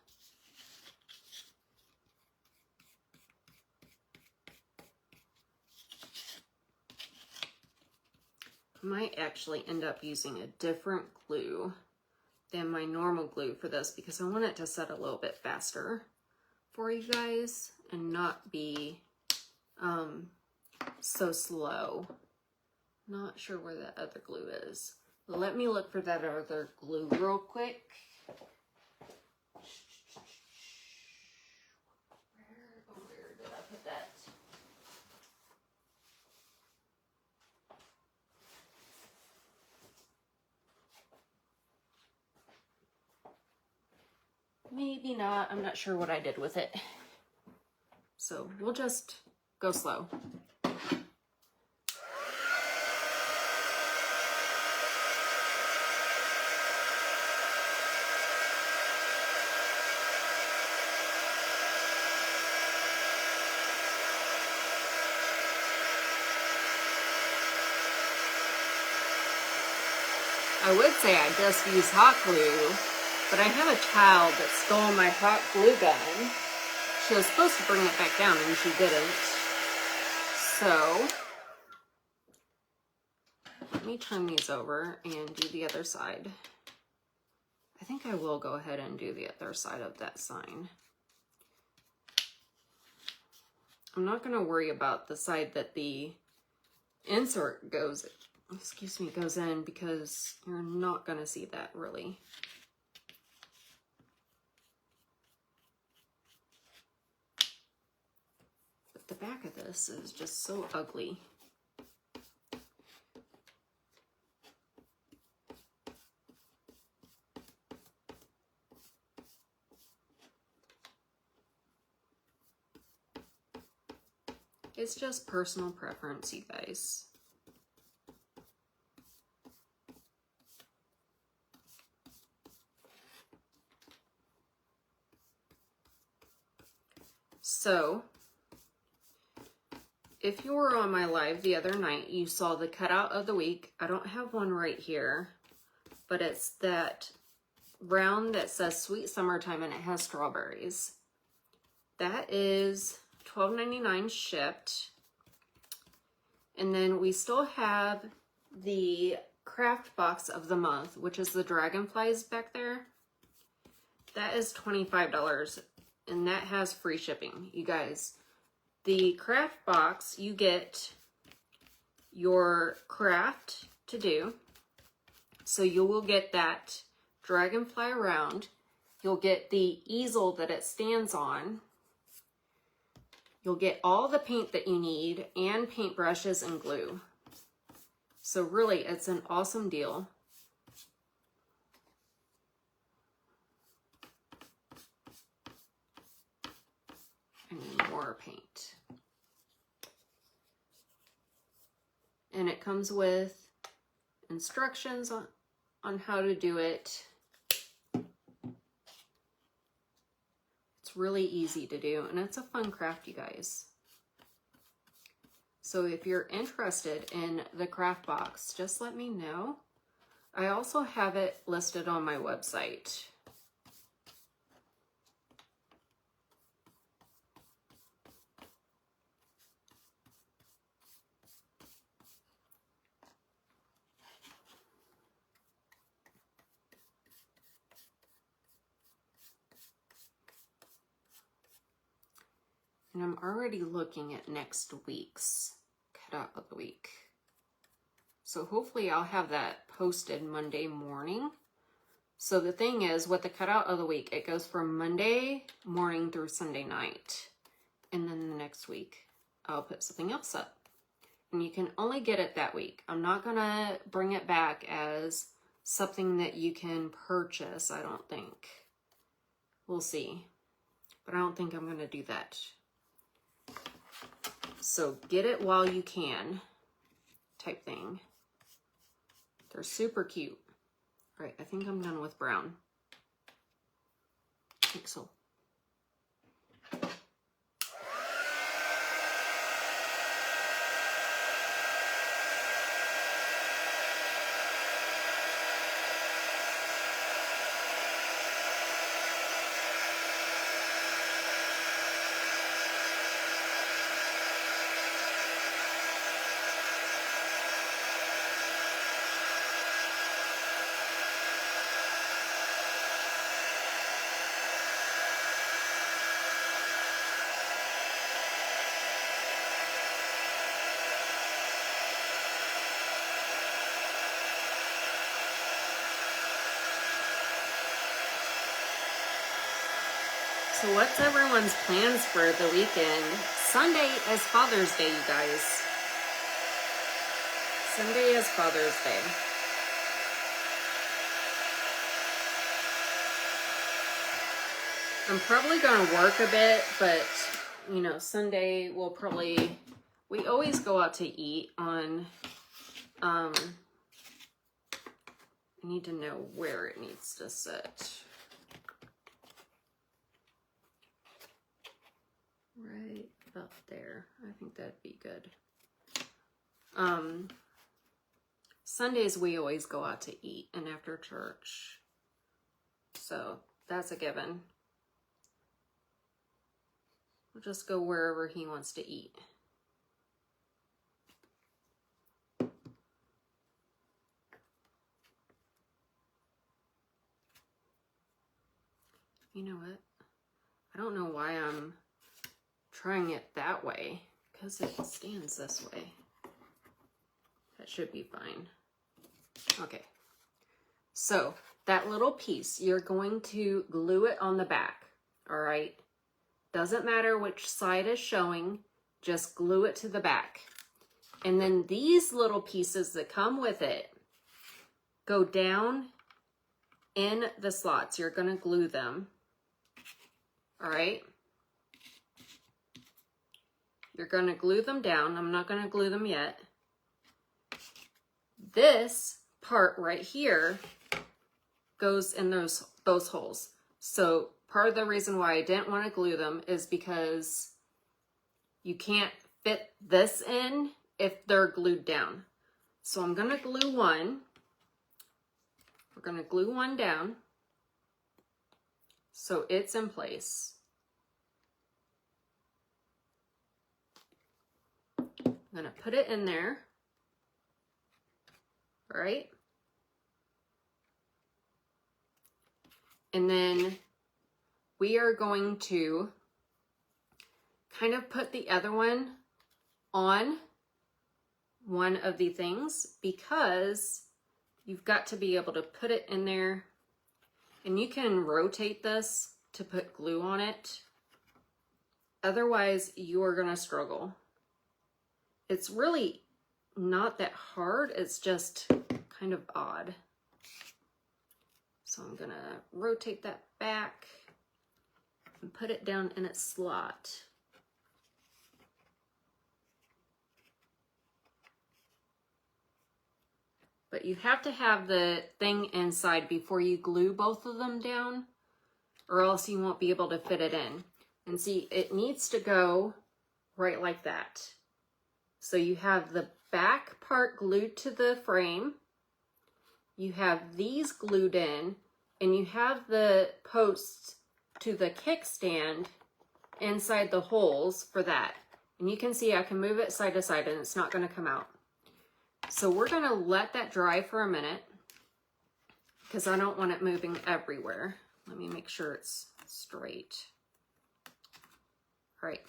I might actually end up using a different glue than my normal glue for this because I want it to set a little bit faster for you guys and not be so slow. Not sure where that other glue is. Let me look for that other glue real quick. Where did I put that? Maybe not. I'm not sure what I did with it. So we'll just go slow. I would say I just use hot glue, but I have a child that stole my hot glue gun. She was supposed to bring it back down and she didn't. So, let me turn these over and do the other side. I think I will go ahead and do the other side of that sign. I'm not going to worry about the side that the insert goes in because you're not going to see that really. But the back of this is just so ugly. It's just personal preference, you guys. So, if you were on my live the other night, you saw the cutout of the week. I don't have one right here, but it's that round that says Sweet Summertime and it has strawberries. That is $12.99 shipped. And then we still have the craft box of the month, which is the dragonflies back there. That is $25 and that has free shipping. You guys, the craft box, you get your craft to do. So you will get that dragonfly around. You'll get the easel that it stands on. You'll get all the paint that you need and paintbrushes and glue. So really, it's an awesome deal. I need more paint. And it comes with instructions on how to do it. It's really easy to do, and it's a fun craft, you guys. So if you're interested in the craft box, just let me know. I also have it listed on my website. And I'm already looking at next week's cutout of the week. So hopefully I'll have that posted Monday morning. So the thing is, with the cutout of the week, it goes from Monday morning through Sunday night. And then the next week, I'll put something else up. And you can only get it that week. I'm not gonna bring it back as something that you can purchase, I don't think. We'll see. But I don't think I'm gonna do that. So get it while you can, type thing. They're super cute. All right, I think I'm done with brown. Pixel. So what's everyone's plans for the weekend? Sunday is Father's Day, you guys. Sunday is Father's Day. I'm probably going to work a bit, but, you know, Sunday we'll probably, we always go out to eat on, I need to know where it needs to sit. Right about there. I think that'd be good. Sundays we always go out to eat and after church. So that's a given. We'll just go wherever he wants to eat. You know what? I don't know why I'm trying it that way, because it stands this way. That should be fine. Okay. So that little piece, you're going to glue it on the back. All right. Doesn't matter which side is showing, just glue it to the back. And then these little pieces that come with it go down in the slots. You're going to glue them. All right. You're going to glue them down. I'm not going to glue them yet. This part right here goes in those holes. So part of the reason why I didn't want to glue them is because you can't fit this in if they're glued down. So I'm going to glue one. We're going to glue one down so it's in place. I'm going to put it in there. All right. And then we are going to kind of put the other one on one of the things, because you've got to be able to put it in there, and you can rotate this to put glue on it. Otherwise, you are going to struggle. It's really not that hard. It's just kind of odd. So I'm going to rotate that back and put it down in its slot. But you have to have the thing inside before you glue both of them down, or else you won't be able to fit it in. And see, it needs to go right like that. So you have the back part glued to the frame, you have these glued in, and you have the posts to the kickstand inside the holes for that. And you can see I can move it side to side and it's not going to come out. So we're going to let that dry for a minute, because I don't want it moving everywhere. Let me make sure it's straight. All right.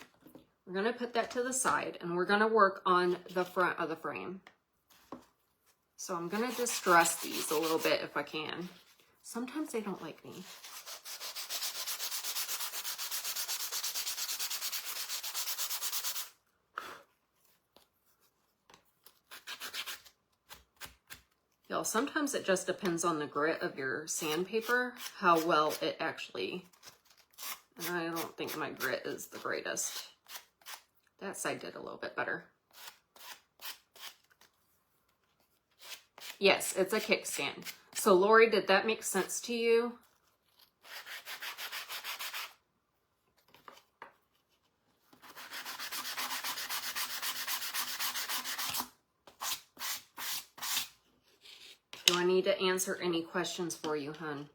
We're going to put that to the side, and we're going to work on the front of the frame. So I'm going to distress these a little bit if I can. Sometimes they don't like me. Y'all, sometimes it just depends on the grit of your sandpaper, how well it actually, and I don't think my grit is the greatest. That side did a little bit better. Yes, it's a kickstand. So Lori, did that make sense to you? Do I need to answer any questions for you, hun?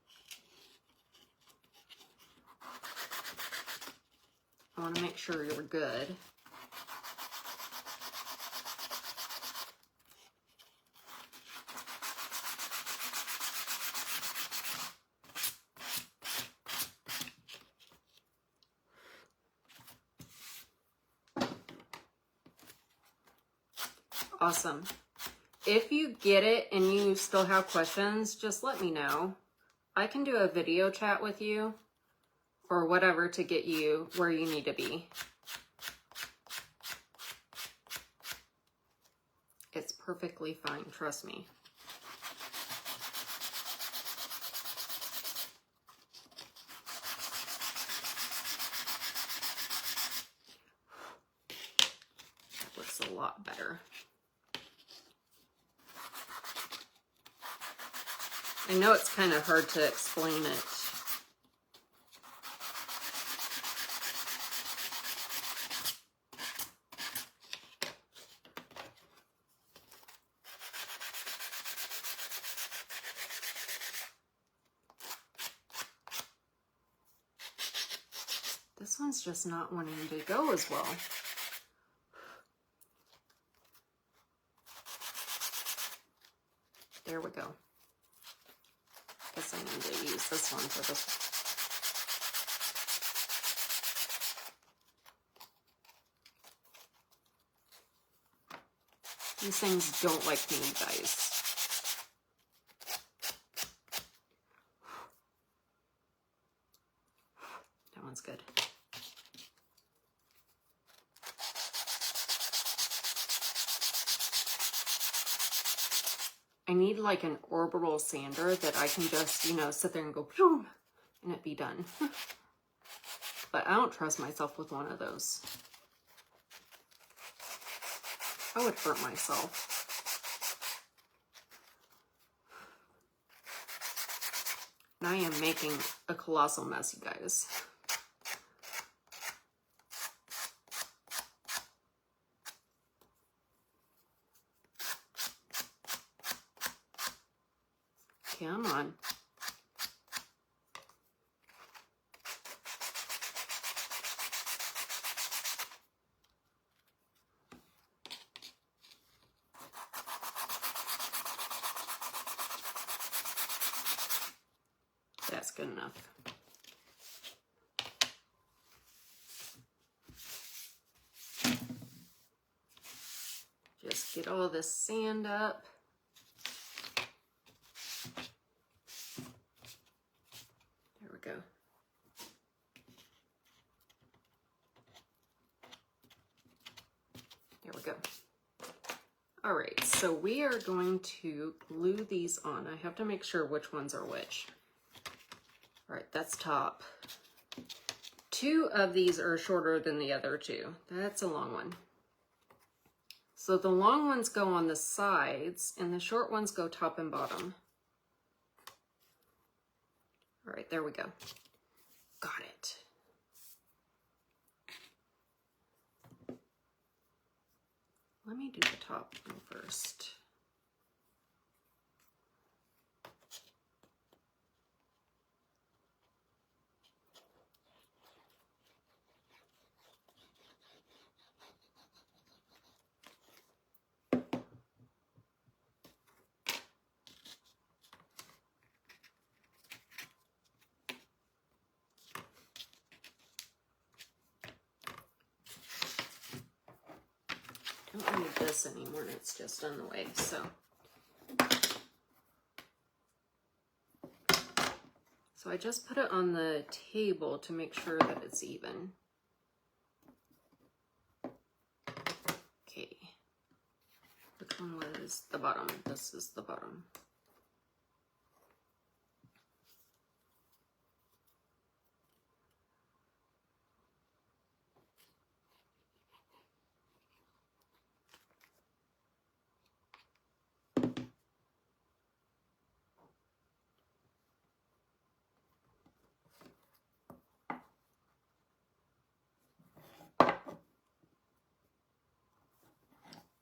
I want to make sure you're good. Awesome. If you get it and you still have questions, just let me know. I can do a video chat with you or whatever to get you where you need to be. It's perfectly fine, trust me. That looks a lot better. I know it's kind of hard to explain it. This one's just not wanting to go as well. There we go. Guess I need to use this one for this one. These things don't like me, guys. That one's good. I need like an orbital sander that I can just, you know, sit there and go, boom, and it be done. But I don't trust myself with one of those. I would hurt myself. And I am making a colossal mess, you guys. Come on. That's good enough. Just get all this sand up. There we go. There we go. All right, so we are going to glue these on. I have to make sure which ones are which. All right, that's top. 2 of these are shorter than the other 2. That's a long one. So the long ones go on the sides and the short ones go top and bottom. All right, there we go. Got it. Let me do the top one first. Don't need this anymore, it's just in the way, so. So I just put it on the table to make sure that it's even. Okay. Which one was the bottom? This is the bottom.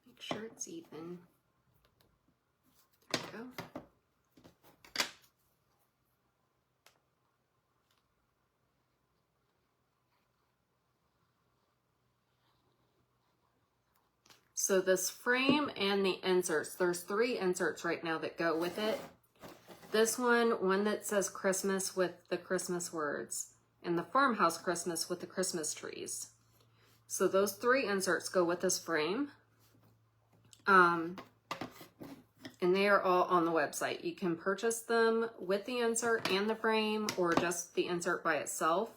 Make sure it's even. There we go. So this frame and the inserts, there's 3 inserts right now that go with it. This one that says Christmas with the Christmas words, and the Farmhouse Christmas with the Christmas trees. So those 3 inserts go with this frame. And they are all on the website. You can purchase them with the insert and the frame, or just the insert by itself.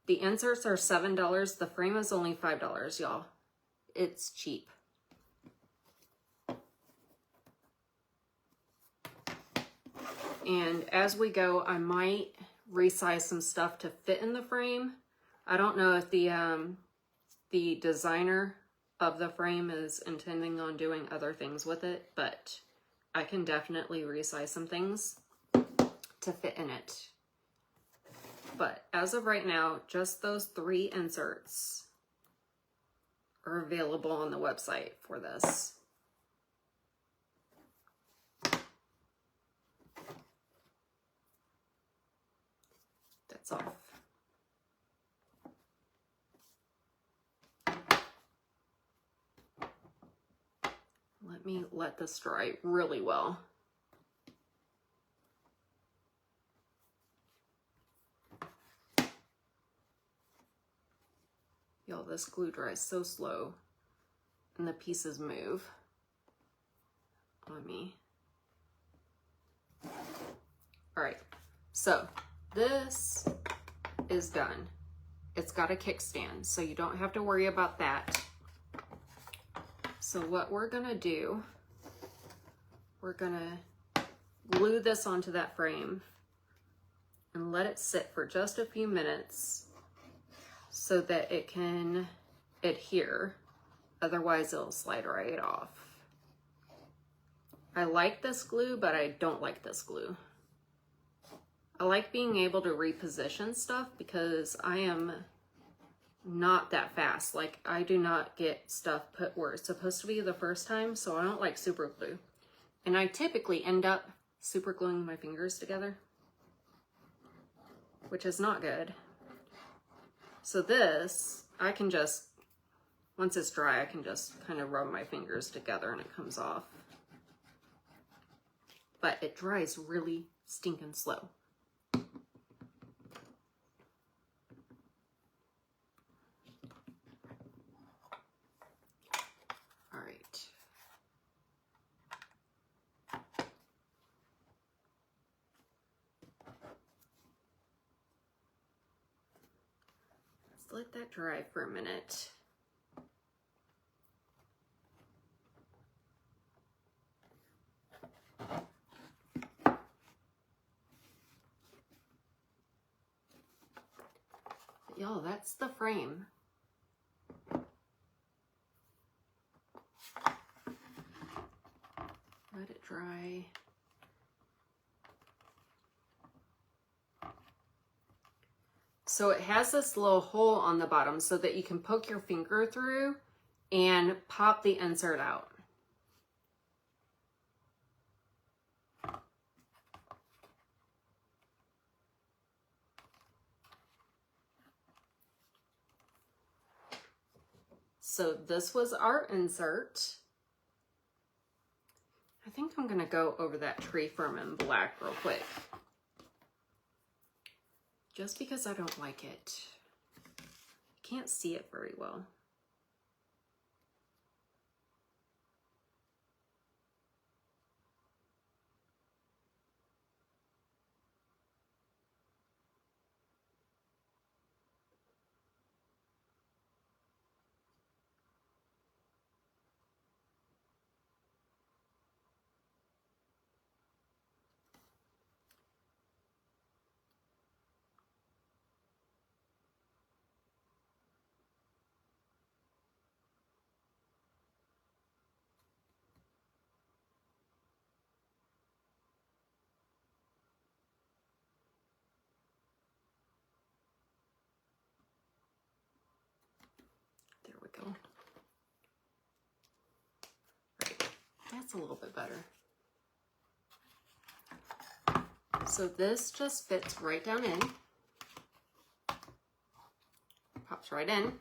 The inserts are $7. The frame is only $5, y'all. It's cheap. And as we go, I might resize some stuff to fit in the frame. I don't know if the designer of the frame is intending on doing other things with it, but I can definitely resize some things to fit in it. But as of right now, just those 3 inserts are available on the website for this. That's off. Let me let this dry really well. Y'all, this glue dries so slow and the pieces move on me. All right, so this is done. It's got a kickstand, so you don't have to worry about that. So what we're gonna do, we're gonna glue this onto that frame and let it sit for just a few minutes so that it can adhere. Otherwise it'll slide right off. I like this glue, but I don't like this glue. I like being able to reposition stuff because I am not that fast. Like, I do not get stuff put where it's supposed to be the first time, so I don't like super glue. And I typically end up super gluing my fingers together, which is not good. So this, I can just, once it's dry, I can just kind of rub my fingers together and it comes off. But it dries really stinking slow. All right. Let's let that dry for a minute. Y'all, that's the frame. Let it dry. So it has this little hole on the bottom so that you can poke your finger through and pop the insert out. So this was our insert. I think I'm gonna go over that tree firm in black real quick. Just because I don't like it. Can't see it very well. There we go. Right, that's a little bit better. So this just fits right down in. Pops right in.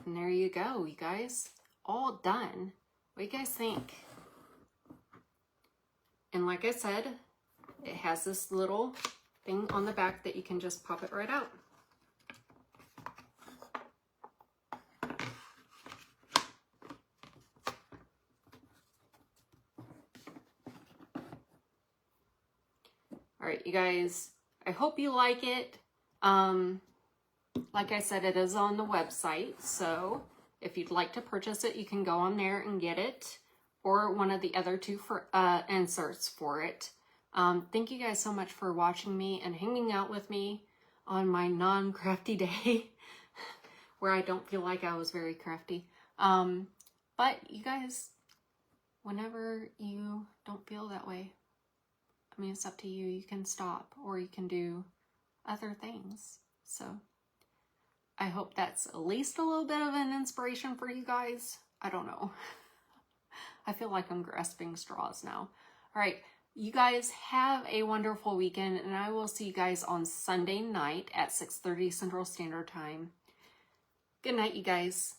And there you go, you guys. All done. What do you guys think? And like I said, it has this little thing on the back that you can just pop it right out. All right, you guys, I hope you like it. Like I said, it is on the website, so if you'd like to purchase it, you can go on there and get it, or one of the other two for inserts for it. Thank you guys so much for watching me and hanging out with me on my non-crafty day, where I don't feel like I was very crafty. But you guys, whenever you don't feel that way, I mean, it's up to you. You can stop, or you can do other things. So I hope that's at least a little bit of an inspiration for you guys. I don't know. I feel like I'm grasping straws now. All right, you guys have a wonderful weekend, and I will see you guys on Sunday night at 6:30 Central Standard Time. Good night, you guys.